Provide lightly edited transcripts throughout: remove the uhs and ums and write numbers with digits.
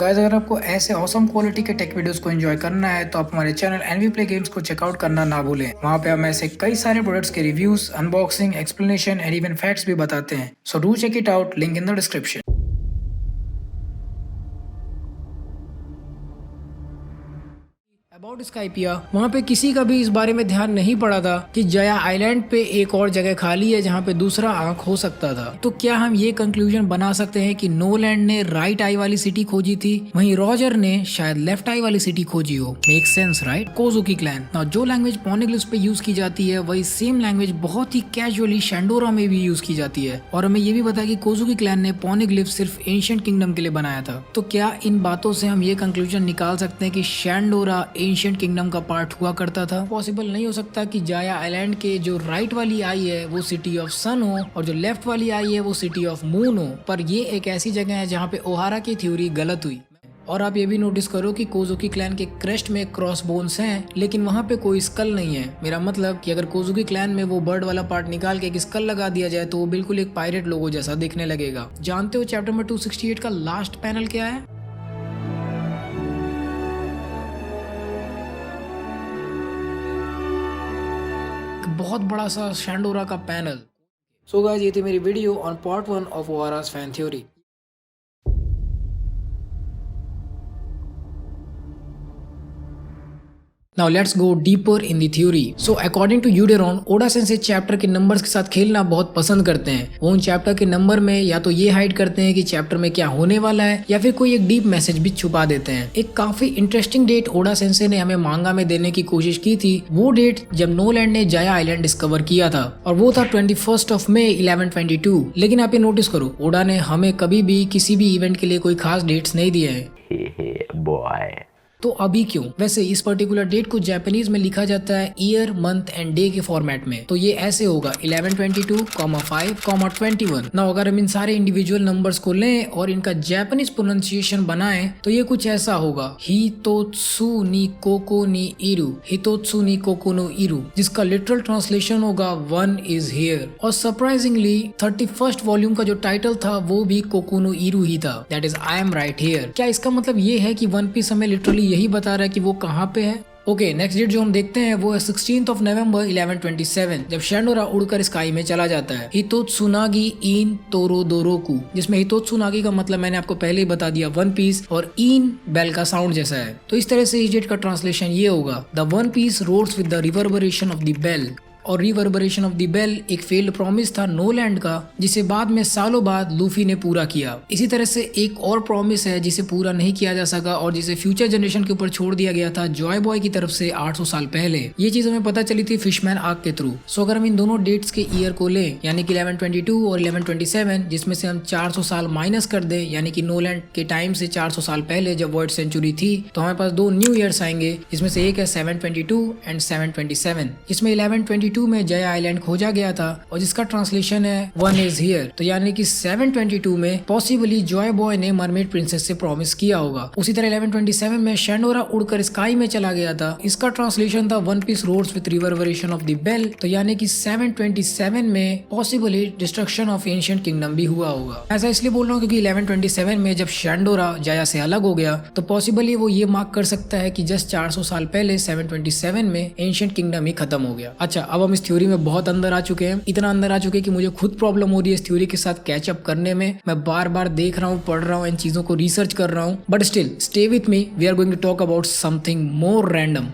Guys, अगर आपको ऐसे ऑसम क्वालिटी के टेक वीडियोस को एंजॉय करना है तो आप हमारे चैनल एनवी प्ले गेम्स को चेकआउट करना ना भूलें। वहाँ पे हम ऐसे कई सारे प्रोडक्ट्स के reviews, unboxing, explanation and even facts भी बताते हैं। So do check it out, link in the description. About Skypiea, वहाँ पे किसी का भी इस बारे में ध्यान नहीं पड़ा था कि जया आइलैंड पे एक और जगह खाली है जहाँ पे दूसरा आंख हो सकता था। तो क्या हम ये कंक्लूजन बना सकते हैं कि नोलैंड ने राइट आई वाली सिटी खोजी थी, वहीं रॉजर ने शायद लेफ्ट आई वाली सिटी खोजी हो। Make sense right? Kozuki clan. Now जो लैंग्वेज पॉनिग्लिफ्स पे यूज की जाती है वही सेम लैंग्वेज बहुत ही कैजुअली शैंडोरा में भी यूज की जाती है। और हमें ये भी पता है कि कोजुकी क्लैन ने पॉनिग्लिफ्स सिर्फ एंशिएंट किंगडम के लिए बनाया था। तो क्या इन बातों से हम ये कंक्लूजन निकाल सकते हैं कि शैंडोरा एंशिएंट किंगडम का पार्ट हुआ करता था? पॉसिबल नहीं हो सकता कि जाया आइलैंड के जो राइट वाली आई है वो सिटी ऑफ सन हो और जो लेफ्ट वाली आई है वो सिटी ऑफ मून हो। पर ये एक ऐसी जगह है जहाँ पे ओहारा की थ्योरी गलत हुई। और आप ये भी नोटिस करो कि कोजुकी क्लैन के क्रेस्ट में क्रॉस बोन्स हैं, लेकिन वहाँ पे कोई स्कल नहीं है। मेरा मतलब कि अगर कोजुकी क्लैन में वो बर्ड वाला पार्ट निकाल के एक स्कल लगा दिया जाए तो वो बिल्कुल एक पायरेट लोगो जैसा दिखने लगेगा। जानते हो चैप्टर नंबर 268 का लास्ट पैनल क्या है? बहुत बड़ा सा शैंडोरा का पैनल। सो गाइस, ये थी मेरी video on part 1 of Ohara's fan theory. Now let's go deeper in the theory. So according to Yuderon, Oda sensei chapter के नंबर्स के साथ खेलना बहुत पसंद करते हैं। वो उन चैप्टर के नंबर में या तो ये हाइड करते हैं कि चैप्टर में क्या होने वाला है या फिर कोई एक डीप मैसेज भी छुपा देते हैं। एक काफी इंटरेस्टिंग डेट ओडा सेंसे ने हमें मांगा में देने की कोशिश की थी, वो डेट जब नोलैंड ने जाया आइलैंड डिस्कवर किया था और वो था 21 मई 1122। लेकिन आप ये नोटिस करो, ओडा ने हमें कभी भी किसी भी इवेंट के लिए कोई खास डेट्स नहीं दिए हैं। तो अभी क्यों? वैसे इस पर्टिकुलर डेट को जापानीज में लिखा जाता है ईयर, मंथ एंड डे के फॉर्मेट में। तो ये ऐसे होगा 1122, 5, 21। ना अगर हम इन सारे इंडिविजुअल नंबर्स को लें और इनका जापानीज प्रोनाउंसिएशन बनाएं तो ये कुछ ऐसा होगा, हितोत्सु नी कोको नी इरु, हितोत्सु नी कोको नो इरु, जिसका लिटरल ट्रांसलेशन होगा 1 is here। और सरप्राइजिंगली 31st वॉल्यूम का जो टाइटल था वो भी कोको नो इरु ही था, that is I am right here. क्या इसका मतलब ये है कि वन पीस हमें लिटरली यही बता रहा है कि वो कहाँ पे है? ओके, नेक्स्ट डेट जो हम देखते हैं वो है 16 नवंबर 1127, जब शैंडोरा उड़कर स्काई में चला जाता है। हितोत्सुनागी इन तोरोदोरोकु, जिसमें हितोत्सुनागी का मतलब मैंने आपको पहले ही बता दिया, वन पीस, और इन बेल का साउंड जैसा है। तो इस तरह से इस डेट का ट्रांसलेशन ये होगा, the one piece roads with the reverberation of the bell. और रिवर्बरेशन ऑफ द बेल एक फेल्ड प्रॉमिस था नोलैंड का, जिसे बाद में सालों बाद लूफी ने पूरा किया। इसी तरह से एक और प्रॉमिस है जिसे पूरा नहीं किया जा सका और जिसे फ्यूचर जनरेशन के ऊपर छोड़ दिया गया था जॉय बॉय की तरफ से 800 साल पहले। ये चीज हमें पता चली थी फिशमैन आर्क के थ्रू। सो अगर हम इन दोनों डेट्स के ईयर को लें, यानी कि 1122 और 1127, जिसमें से हम 400 साल माइनस कर दें, यानी कि नोलैंड के टाइम से 400 साल पहले जब वर्ल्ड सेंचुरी थी, तो हमारे पास दो न्यू ईयर्स आएंगे, जिसमें से एक है 722 एंड 727, जिसमें 1122 में जया आइलैंड खोजा गया था और जिसका ट्रांसलेशन है 1 is here। तो यानी कि 722 में पॉसिबली जॉय बॉय ने मरमेड प्रिंसेस से प्रॉमिस किया होगा। उसी तरह 1127 में शैंडोरा उड़कर स्काई में चला गया था, इसका ट्रांसलेशन था one piece roads with reverberation of the bell. तो यानी कि 727 में possibly destruction of ancient kingdom भी हुआ होगा। ऐसा इसलिए बोल रहा हूँ क्योंकि 1127 में जब शैंडोरा जाया से अलग हो गया तो पॉसिबली वो ये मार्क कर सकता है कि जस्ट 400 साल पहले 727 में एंशिएंट किंगडम ही खत्म हो गया। अच्छा, अब हम इस थ्योरी में बहुत अंदर आ चुके हैं, इतना अंदर आ चुके हैं कि मुझे खुद प्रॉब्लम हो रही है इस थ्योरी के साथ कैच अप करने में। मैं बार बार देख रहा हूँ, पढ़ रहा हूँ, इन चीजों को रिसर्च कर रहा हूँ, but still stay with me, we are going to talk about something more random.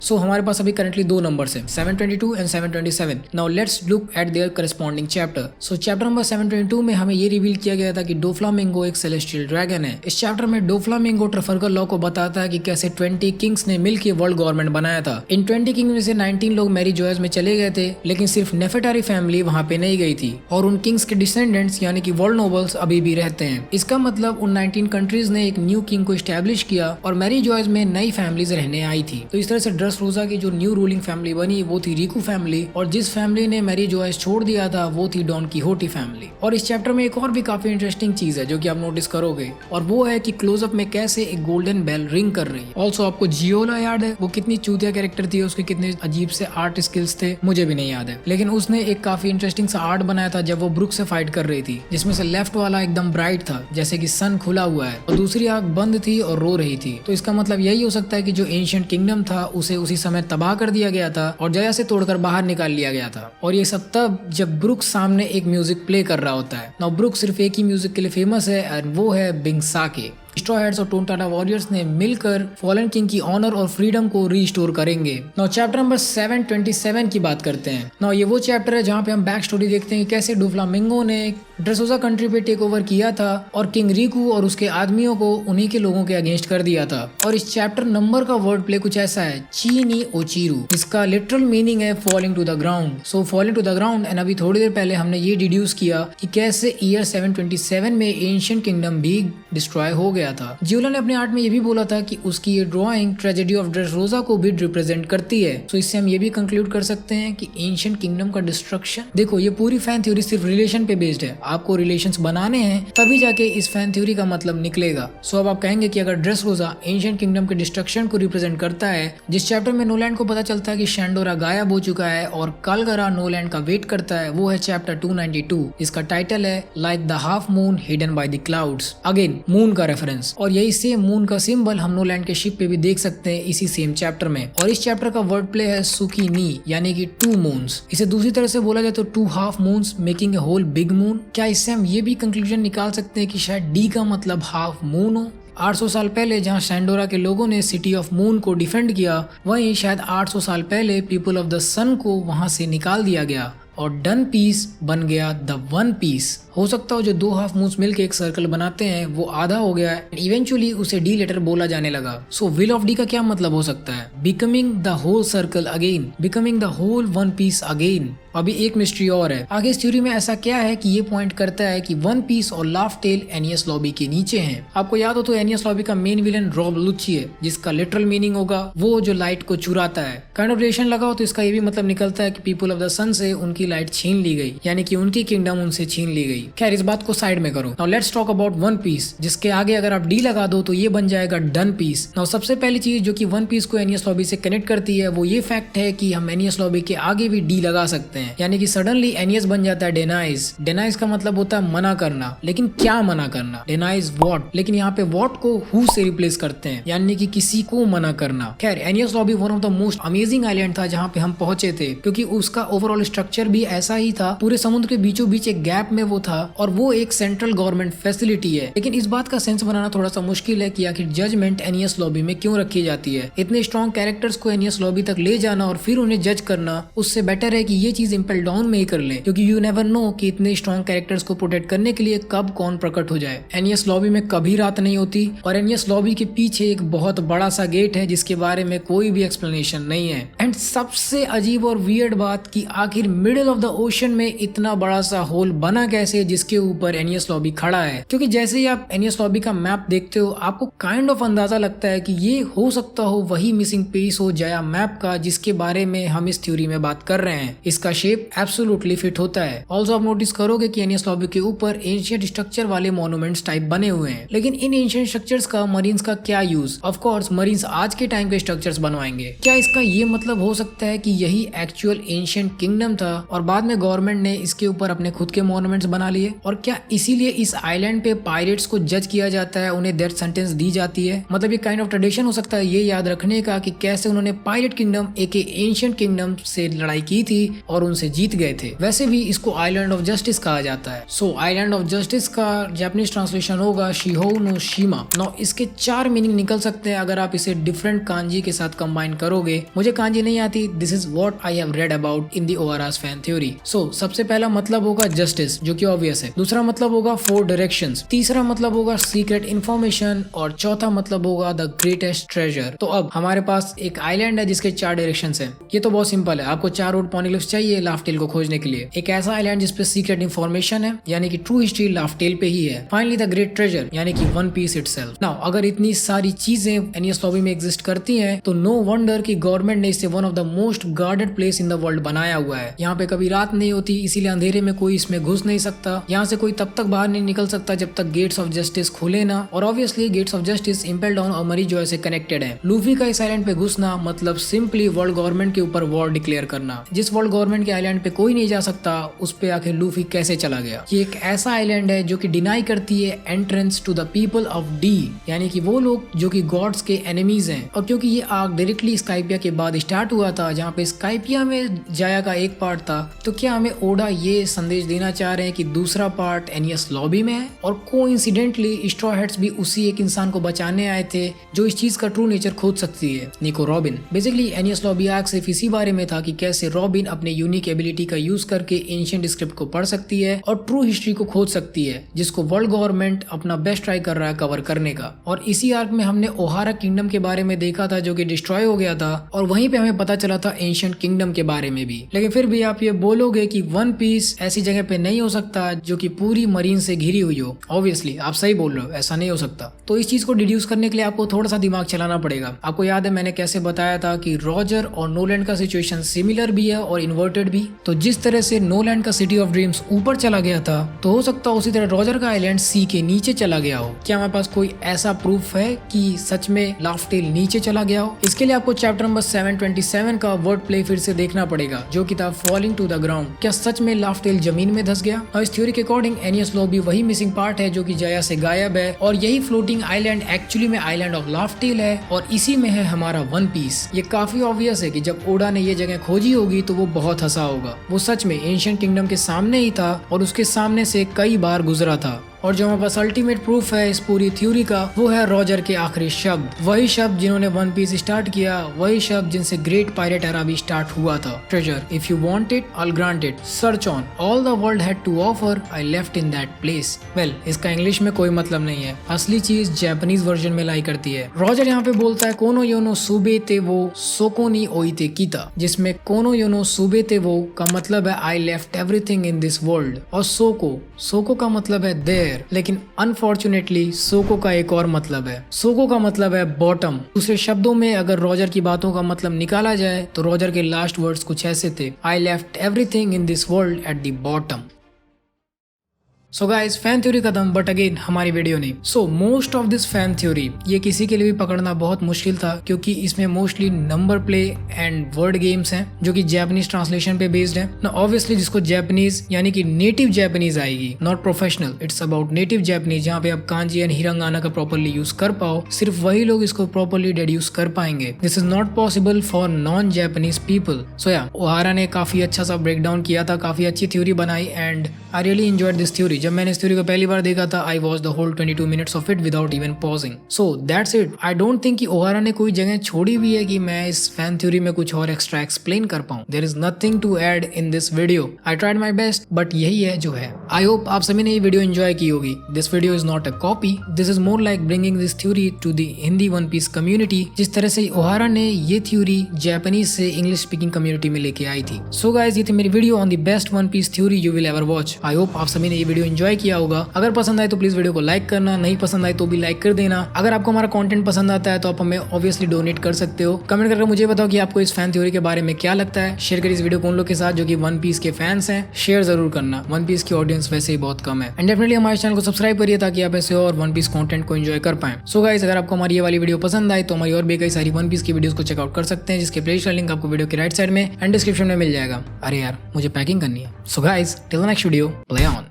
So हमारे पास अभी करंटली दो नंबर्स हैं, 722 and 727। Now let's look at their corresponding chapter. So chapter number 722 में हमें ये रिवील किया गया था कि डोफ्लामिंगो एक सेलेस्टियल ड्रैगन है। इस चैप्टर में डोफ्लामिंगो ट्रफल्गर लॉ को बताता है कि कैसे 20 किंग्स ने मिलकर वर्ल्ड गवर्नमेंट बनाया था। इन 20 किंग्स में से 19 लोग मैरी जॉयज में चले गए थे, लेकिन सिर्फ नेफेटारी फैमिली वहाँ पे नहीं गई थी और उन किंग्स के डिसेंडेंट्स यानी कि वर्ल्ड नोबल्स अभी भी रहते हैं। इसका मतलब उन 19 कंट्रीज ने एक न्यू किंग को स्टैब्लिश किया और मैरी जॉयज में नई फैमिलीज रहने आई थी। तो इस तरह से ड्रेसरोसा की जो न्यू रूलिंग फैमिली बनी वो थी रिकू फैमिली, और जिस फैमिली ने मैरी जोइस छोड़ दिया था वो थी डॉन कीहोटी फैमिली। और इस चैप्टर में एक और भी काफी इंटरेस्टिंग चीज है जो कि आप नोटिस करोगे, और वो है कि क्लोजअप में कैसे एक गोल्डन बेल रिंग कर रही है। ऑल्सो आपको जियोला याद है, वो कितनी चूतिया कैरेक्टर थी, उसके कितने अजीब से आर्ट स्किल्स थे, मुझे भी नहीं याद है, लेकिन उसने एक काफी इंटरेस्टिंग सा आर्ट बनाया था जब वो ब्रुक से फाइट कर रही थी, जिसमें से लेफ्ट वाला एकदम ब्राइट था जैसे कि सन खुला हुआ है और दूसरी आंख बंद थी और रो रही थी। तो इसका मतलब यही हो सकता है कि जो एंशिएंट किंगडम था उसे उसी समय तबाह कर दिया गया था और जया से तोड़कर बाहर निकाल लिया गया था। और ये सब तब जब ब्रुक सामने एक म्यूजिक प्ले कर रहा होता है। नाउ ब्रुक सिर्फ एक ही म्यूजिक के लिए फेमस है और वो है बिंगसाके। स्ट्रॉ हेड्स और टोनटाटा वॉरियर्स ने मिलकर फॉलन किंग की ऑनर और फ्रीडम को रीस्टोर करेंगे। नाउ चैप्टर नंबर 727 की बात करते हैं। नाउ ये वो चैप्टर है जहाँ पे हम बैक स्टोरी देखते हैं कि कैसे डोफ्लामिंगो ने ड्रेसरोसा कंट्री पे टेक ओवर किया था और किंग रिकू और उसके आदमियों को उन्हीं के लोगों के अगेंस्ट कर दिया था। और इस चैप्टर नंबर का वर्ड प्ले कुछ ऐसा है, ची नी ओचीरू, जिसका लिटरल मीनिंग है falling to the ground. So falling to the ground. And अभी थोड़ी देर पहले हमने ये डिड्यूस किया कि कैसे ईयर 727 में एंशिएंट किंगडम भी डिस्ट्रॉय हो गया था। जियोला ने अपने आर्ट में ये भी बोला था कि उसकी ये ड्राइंग ट्रेजेडी ऑफ ड्रेसरोसा को भी रिप्रेजेंट करती है। तो इससे हम ये भी कंक्लूड कर सकते हैं कि एंशिएंट किंगडम का डिस्ट्रक्शन, देखो ये पूरी फैन थ्योरी सिर्फ रिलेशन पे बेस्ड है, आपको रिलेशंस बनाने हैं तभी जाके इस फैन थ्योरी का मतलब निकलेगा। सो अब आप कहेंगे कि अगर ड्रेसरोसा एंशिएंट किंगडम के डिस्ट्रक्शन को रिप्रेजेंट करता है, जिस चैप्टर में नोलैंड को पता चलता है कि शैंडोरा गायब हो चुका है और कालगरा नोलैंड का वेट करता है, वो है चैप्टर 292, जिसका टाइटल है like the half moon hidden by the clouds. Again moon का रेफरेंस, और यही सेम मून का सिंबल हम नोलैंड के शिप पे भी देख सकते हैं इसी सेम चैप्टर में। और इस चैप्टर का वर्ड प्ले है सुकी नी, यानी कि 2 मून्स। इसे दूसरी तरह से बोला जाए तो 2 half moons making a whole big moon. क्या इससे हम ये भी कंक्लूजन निकाल सकते हैं कि शायद डी का मतलब हाफ मून हो? 800 साल पहले जहां शैंडोरा के लोगों ने सिटी ऑफ मून को डिफेंड किया, वहीं शायद 800 साल पहले पीपल ऑफ द सन को वहां से निकाल दिया गया और डन पीस बन गया द वन पीस। हो सकता हो जो 2 हाफ मून्स मिलकर एक सर्कल बनाते हैं वो आधा हो गया है, इवेंचुअली उसे डी लेटर बोला जाने लगा। सो विल ऑफ डी का क्या मतलब हो सकता है? Becoming the whole circle again, becoming the whole one piece again. अभी एक मिस्ट्री और है आगे इस थ्योरी में। ऐसा क्या है कि ये पॉइंट करता है कि वन पीस और लाफ टेल एनियस लॉबी के नीचे हैं। आपको याद हो तो एनियस लॉबी का मेन विलन रॉब लुची है, जिसका लिटरल मीनिंग होगा वो जो लाइट को चुराता है। काइंड ऑफ रिलेशन लगाओ तो इसका ये भी मतलब निकलता है कि पीपल ऑफ द सन से उनकी लाइट छीन ली गई, यानी कि उनकी किंगडम उनसे छीन ली गई। खैर इस बात को साइड में करो। Now let's talk about one piece, जिसके आगे अगर आप डी लगा दो तो ये बन जाएगा डन पीस। नाउ सबसे पहली चीज जो कि वन पीस को एनियस लॉबी से कनेक्ट करती है वो ये फैक्ट है कि हम एनियस लॉबी के आगे भी डी लगा सकते हैं, यानी कि सडनली एनियस बन जाता है डेनाइज। डेनाइज का मतलब होता है मना करना, लेकिन क्या मना करना? डेनाइज व्हाट, लेकिन यहाँ पे व्हाट को हु से रिप्लेस करते हैं, यानी कि किसी को मना करना। खैर एनियस lobby one of the most amazing island था जहाँ पे हम पहुंचे थे, क्योंकि उसका ओवरऑल स्ट्रक्चर भी ऐसा ही था। पूरे समुद्र के बीचों बीच एक गैप में वो था और वो एक सेंट्रल गवर्नमेंट फैसिलिटी है। लेकिन इस बात का सेंस बनाना थोड़ा सा मुश्किल है कि आखिर जजमेंट एनियस लॉबी में क्यों रखी जाती है। इतने स्ट्रॉन्ग कैरेक्टर्स को एनियस लॉबी तक ले जाना और फिर उन्हें जज करना, उससे बेटर है कि ये चीज इम्पेल डाउन में ही कर ले, क्योंकि यू नेवर नो कि इतने स्ट्रॉन्ग कैरेक्टर्स को प्रोटेक्ट करने के लिए कब कौन प्रकट हो जाए। एनियस लॉबी में कभी रात नहीं होती और एनियस लॉबी के पीछे एक बहुत बड़ा सा गेट है जिसके बारे में कोई भी एक्सप्लेनेशन नहीं है। एंड सबसे अजीब और वियर्ड बात कि आखिर मिडिल ऑफ द ओशन में इतना बड़ा सा होल बना कैसे जिसके ऊपर एनियस लॉबी खड़ा है? क्योंकि जैसे ही आप एनियस लॉबी का मैप देखते हो आपको काइंड ऑफ अंदाजा लगता है कि ये हो सकता हो वही मिसिंग पीस हो जया मैप का जिसके बारे में हम इस थ्योरी में बात कर रहे हैं। इसका शेप एब्सोल्युटली फिट होता है। ऑल्सो आप नोटिस करोगे कि एनियस लॉबी के ऊपर एंशिएंट स्ट्रक्चर वाले मॉन्यूमेंट्स टाइप बने हुए हैं, लेकिन इन एंशिएंट स्ट्रक्चर्स का मरीन्स का क्या यूज? ऑफ कोर्स मरीन्स आज के टाइम के स्ट्रक्चर्स बनवाएंगे। क्या इसका ये मतलब हो सकता है कि यही एक्चुअल एंशिएंट किंगडम था और बाद में गवर्नमेंट ने इसके ऊपर अपने खुद के मॉन्यूमेंट्स बना लिए? और क्या इसीलिए इस आइलैंड पे पायरेट्स को जज किया जाता है, उन्हें डेथ सेंटेंस दी जाती है? मतलब ये काइंड ऑफ ट्रेडिशन हो सकता है ये याद रखने का कि कैसे उन्होंने पायरेट किंगडम एके एंशिएंट किंगडम से लड़ाई की थी और उनसे जीत गए थे। वैसे भी इसको आइलैंड ऑफ जस्टिस कहा जाता है। सो आइलैंड ऑफ जस्टिस का जापानीज ट्रांसलेशन होगा शिहो नो शिमा। नो इसके 4 मीनिंग निकल सकते हैं अगर आप इसे डिफरेंट कांजी के साथ कंबाइन करोगे। मुझे कांजी नहीं आती, this is what I have read about in the ORS fan theory. So सबसे पहला मतलब होगा जस्टिस, जो कि ऑब्वियस है। दूसरा मतलब होगा 4 डायरेक्शंस। तीसरा मतलब होगा सीक्रेट इन्फॉर्मेशन और चौथा मतलब होगा द ग्रेटेस्ट ट्रेजर। तो अब हमारे पास एक आइलैंड है जिसके 4 डायरेक्शंस हैं। ये तो बहुत सिंपल है, आपको 4 रोड पॉनिग्लिफ्स चाहिए है लाफ्टेल को खोजने के लिए। एक ऐसा आइलैंड जिसपे सीक्रेट इन्फॉर्मेशन है, यानी कि ट्रू हिस्ट्री लाफ्टेल पे ही है। फाइनली द ग्रेट ट्रेजर यानी कि वन पीस इटसेल्फ। नाउ अगर इतनी सारी चीजें एनियस लॉबी में एग्जिस्ट करती हैं तो नो वंडर कि गवर्नमेंट ने इसे one of the most guarded place in the world बनाया हुआ है। यहाँ पे कभी रात नहीं होती, इसीलिए अंधेरे में कोई इसमें घुस नहीं सकता। यहाँ से कोई तब तक बाहर नहीं निकल सकता जब तक गेट्स ऑफ जस्टिस खुले ना। और obviously gates of justice Impel Down और मरी जो से कनेक्टेड है। लूफी का इस आइलैंड पे घुसना मतलब सिंपली वर्ल्ड गवर्नमेंट के ऊपर वॉर डिक्लेयर करना। जिस वर्ल्ड गवर्नमेंट के आइलैंड पे कोई नहीं जा सकता, उस पे आखिर लूफी कैसे चला गया। ये एक ऐसा आइलैंड है जो कि डिनाई करती है entrance to the people of D, यानी कि वो लोग जो कि गॉड्स के एनिमीज हैं। और क्योंकि ये आर्क डायरेक्टली स्काइपिया के बाद स्टार्ट हुआ था, जहाँ पे स्काइपिया में जाया का एक पार्ट था, तो क्या हमें ओडा ये संदेश देना चाह रहे हैं कि दूसरा पार्ट एनियस लॉबी में है और कोइंसिडेंटली स्ट्रॉ हैट्स भी उसी एक इंसान को बचाने आए थे जो इस चीज का ट्रू नेचर खोज सकती है, निको रॉबिन। बेसिकली एनियस लॉबी आर्क सिर्फ इसी बारे में था कि कैसे रॉबिन अपने यूनिक एबिलिटी का यूज करके एंशिएंट स्क्रिप्ट को पढ़ सकती है और ट्रू हिस्ट्री को खोज सकती है, जिसको वर्ल्ड गवर्नमेंट अपना बेस्ट ट्राई कर रहा है कवर करने का। और इसी आर्क में हमने ओहारा किंगडम के बारे में देखा था जो कि डिस्ट्रॉय हो गया था, और वहीं पे हमें पता चला था एंशिएंट किंगडम के बारे में भी। लेकिन फिर भी आप ये बोलोगे कि वन पीस ऐसी जगह पे नहीं हो सकता जो कि पूरी मरीन से घिरी हुई हो। ऑब्वियसली आप सही बोल रहे हो, ऐसा नहीं हो सकता। तो इस चीज को डिड्यूस करने के लिए आपको थोड़ा सा दिमाग चलाना पड़ेगा। आपको याद है मैंने कैसे बताया था कि रॉजर और नोलैंड का सिचुएशन सिमिलर भी है और इन्वर्टेड भी। तो जिस तरह से नोलैंड का सिटी ऑफ ड्रीम्स ऊपर चला गया था, तो हो सकता है उसी तरह रॉजर का आइलैंड सी के नीचे चला गया हो। क्या हमारे पास कोई ऐसा प्रूफ है कि सच में लाफ्टेल नीचे चला गया हो? इसके लिए आपको चैप्टर नंबर 727 का वर्ड प्ले फिर से देखना पड़ेगा, जो कि था फॉलिंग टू द ग्राउंड। क्या सच में लाफ्टेल जमीन में धंस गया? और इस थ्योरी के अकॉर्डिंग एनियस लॉबी वही मिसिंग पार्ट है जो कि जया से गायब है, और यही फ्लोटिंग आइलैंड एक्चुअली में आइलैंड ऑफ लाफ्टेल है, और इसी में है हमारा वन पीस। ये काफी ऑब्वियस है कि जब ओडा ने ये जगह खोजी होगी तो वो बहुत हंसा होगा। वो सच में एंशिएंट किंगडम के सामने ही था और उसके सामने से कई बार गुजरा था। और जो हमारे पास अल्टीमेट प्रूफ है इस पूरी थ्योरी का, वो है रॉजर के आखिरी शब्द। वही शब्द जिन्होंने वन पीस स्टार्ट किया, वही शब्द जिनसे ग्रेट पायरेट एरा भी स्टार्ट हुआ था। Treasure, if you want it I will grant it, search on all the world had to offer, I left in that place. Well, इसका इंग्लिश में कोई मतलब नहीं है, असली चीज जापानीज वर्जन में लाई करती है। रॉजर यहाँ पे बोलता है कोनो योनो सुबे ते वो सोको नी ओइते कीता, जिसमें कोनो योनो सुबे ते वो का मतलब है I left everything in this world, और सोको का मतलब है देयर। लेकिन अनफॉर्चुनेटली सोको का एक और मतलब है। सोको का मतलब है बॉटम। दूसरे शब्दों में अगर रॉजर की बातों का मतलब निकाला जाए तो रॉजर के लास्ट वर्ड्स कुछ ऐसे थे, I left everything in this world at the bottom. So guys, fan theory खत्म, बट अगेन हमारी वीडियो नहीं। So most of this fan theory ये किसी के लिए भी पकड़ना बहुत मुश्किल था, क्योंकि इसमें mostly number play and word games हैं जो कि जापानीज ट्रांसलेशन पे बेस्ड है ना। ऑब्वियसली जिसको जापानीज यानी कि नेटिव जापानीज आएगी, not professional, it's about native Japanese, जहाँ पे आप कांजी एंड हिरंगाना का प्रॉपर्ली यूज कर पाओ, सिर्फ वही लोग इसको प्रॉपर्ली डेड्यूस कर पाएंगे। This is not possible for non Japanese people. So या ओहारा ने काफी अच्छा सा ब्रेक डाउन किया था, काफी अच्छी थ्योरी बनाई, and I really enjoyed this theory. जब मैंने इस थ्योरी को पहली बार देखा था, I watch the whole 22 minutes of it without even pausing. So that's it. I don't think कि ओहारा ने कोई जगह छोड़ी भी है कि मैं इस फैन थ्योरी में कुछ और एक्स्ट्रा एक्सप्लेन कर पाऊं। There is nothing to add in this video. I tried my best, but यही है जो है। आई होप आप सभी ने ये वीडियो एंजॉय की होगी। This video is not a copy, this is more like bringing this theory to the Hindi one piece community, जिस तरह से ओहारा ने ये थ्योरी जापानीज से इंग्लिश स्पीकिंग कम्युनिटी में लेके आई थी। सो गाइस, ये थी मेरी video on the best one piece theory you will ever watch. I hope आप सभी ने ये वीडियो एंजॉय किया होगा। अगर पसंद आए तो प्लीज वीडियो को लाइक करना, नहीं पसंद आए तो भी लाइक कर देना। अगर आपको हमारा कंटेंट पसंद आता है तो आप हमें ऑब्वियसली डोनेट कर सकते हो। कमेंट करके मुझे बताओ कि आपको इस फैन थ्योरी के बारे में क्या लगता है। शेयर करिए इस वीडियो को उन लोग के साथ जो कि वन पीस के फैंस हैं। शेयर जरूर करना, वन पीस की ऑडियंस वैसे ही बहुत कम है। एंड डेफिनेटली हमारे चैनल को सब्सक्राइब करिए ताकि आप ऐसे और वन पीस कंटेंट को एंजॉय कर पाएं। सो गाइस, अगर आपको हमारी ये वाली वीडियो पसंद आए तो हमारी और भी कई सारी वन पीस की वीडियोस को चेकआउट कर सकते हैं, जिसके प्लेलिस्ट का लिंक आपको वीडियो के राइट साइड में एंड डिस्क्रिप्शन में मिल जाएगा। अरे यार, मुझे पैकिंग करनी है। So guys, till the next video, play on.